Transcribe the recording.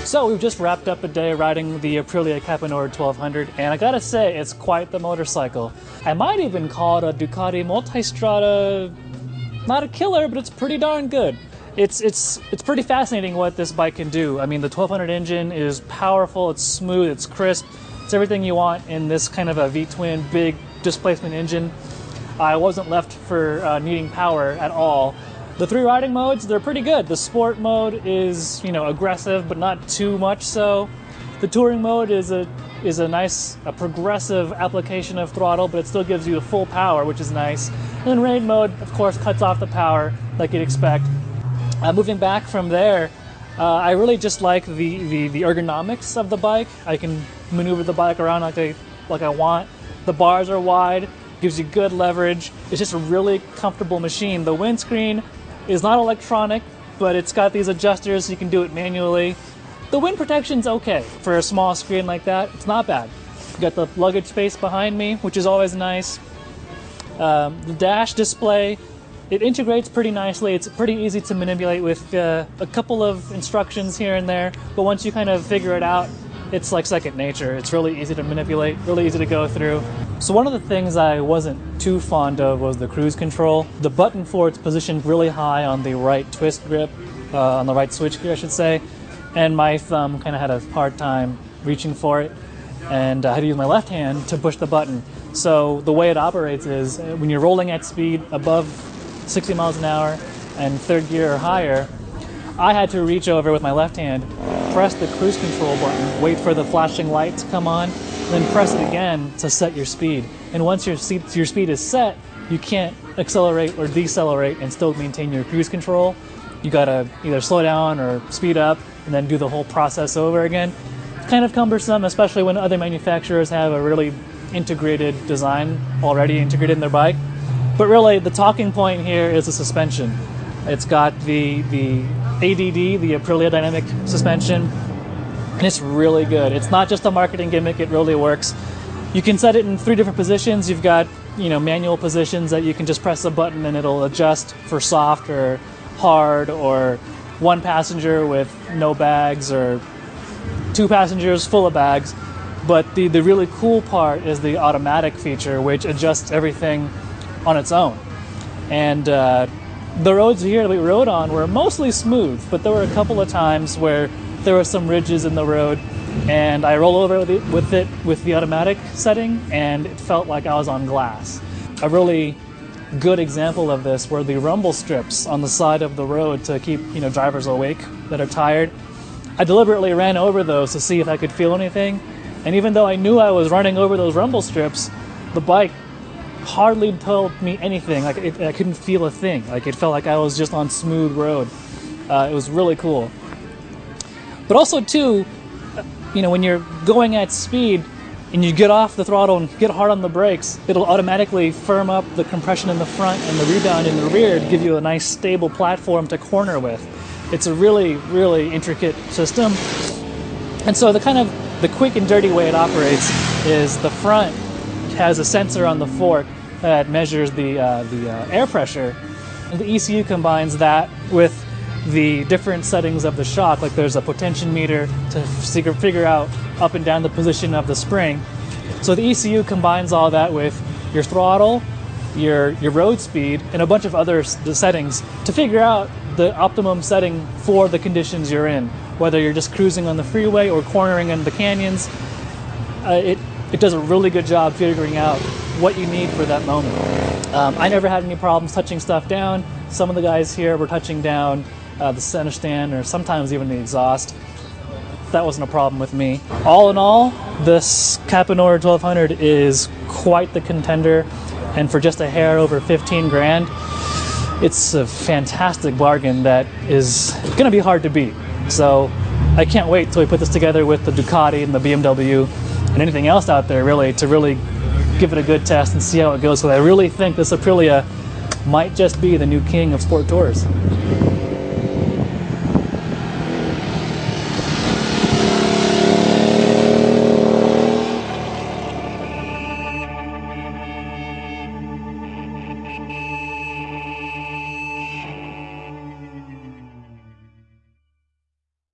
So we've just wrapped up a day riding the Aprilia Caponord 1200, and I gotta say, it's quite the motorcycle. I might even call it a Ducati Multistrada, not a killer, but it's pretty darn good. It's pretty fascinating what this bike can do. I mean, the 1200 engine is powerful, it's smooth, it's crisp, it's everything you want in this kind of a V-twin, big displacement engine. I wasn't left for needing power at all. The three riding modes, they're pretty good. The sport mode is, aggressive, but not too much so. The touring mode is a nice, progressive application of throttle, but it still gives you the full power, which is nice. And then raid mode, of course, cuts off the power like you'd expect. Moving back from there, I really just like the ergonomics of the bike. I can maneuver the bike around like I want. The bars are wide, gives you good leverage. It's just a really comfortable machine. The windscreen is not electronic, but it's got these adjusters so you can do it manually. The wind protection's okay. For a small screen like that, it's not bad. You got the luggage space behind me, which is always nice. The dash display, it integrates pretty nicely. It's pretty easy to manipulate with a couple of instructions here and there, but once you kind of figure it out, it's like second nature. It's really easy to manipulate, really easy to go through. So one of the things I wasn't too fond of was the cruise control. The button for it's positioned really high on the right twist grip, on the right switch gear, I should say, and my thumb kind of had a hard time reaching for it, and I had to use my left hand to push the button. So the way it operates is when you're rolling at speed above 60 miles an hour and third gear or higher, I had to reach over with my left hand, press the cruise control button, wait for the flashing light to come on, then press it again to set your speed. And once your speed is set, you can't accelerate or decelerate and still maintain your cruise control. You gotta either slow down or speed up and then do the whole process over again. It's kind of cumbersome, especially when other manufacturers have a really integrated design already integrated in their bike. But really, the talking point here is the suspension. It's got the ADD, the Aprilia Dynamic Suspension, and it's really good. It's not just a marketing gimmick, it really works. You can set it in 3 different positions. You've got, manual positions that you can just press a button and it'll adjust for soft or hard, or 1 passenger with no bags, or 2 passengers full of bags. But the really cool part is the automatic feature, which adjusts everything on its own. And the roads here that we rode on were mostly smooth, but there were a couple of times where there were some ridges in the road, and I roll over with the automatic setting, and it felt like I was on glass. A really good example of this were the rumble strips on the side of the road to keep drivers awake that are tired. I deliberately ran over those to see if I could feel anything, and even though I knew I was running over those rumble strips, the bike hardly told me anything. I couldn't feel a thing. It felt like I was just on smooth road. It was really cool. But also too, when you're going at speed and you get off the throttle and get hard on the brakes, it'll automatically firm up the compression in the front and the rebound in the rear to give you a nice stable platform to corner with. It's a really, really intricate system. And so the quick and dirty way it operates is the front has a sensor on the fork that measures the air pressure, and the ECU combines that with the different settings of the shock. Like there's a potentiometer to figure out up and down the position of the spring. So the ECU combines all that with your throttle, your road speed, and a bunch of other settings to figure out the optimum setting for the conditions you're in, whether you're just cruising on the freeway or cornering in the canyons. It does a really good job figuring out what you need for that moment. I never had any problems touching stuff down. Some of the guys here were touching down the center stand or sometimes even the exhaust. That wasn't a problem with me. All in all, this Caponord 1200 is quite the contender, and for just a hair over 15 grand, it's a fantastic bargain that is going to be hard to beat. So I can't wait till we put this together with the Ducati and the BMW and anything else out there, really, to really give it a good test and see how it goes. So I really think this Aprilia might just be the new king of sport tours.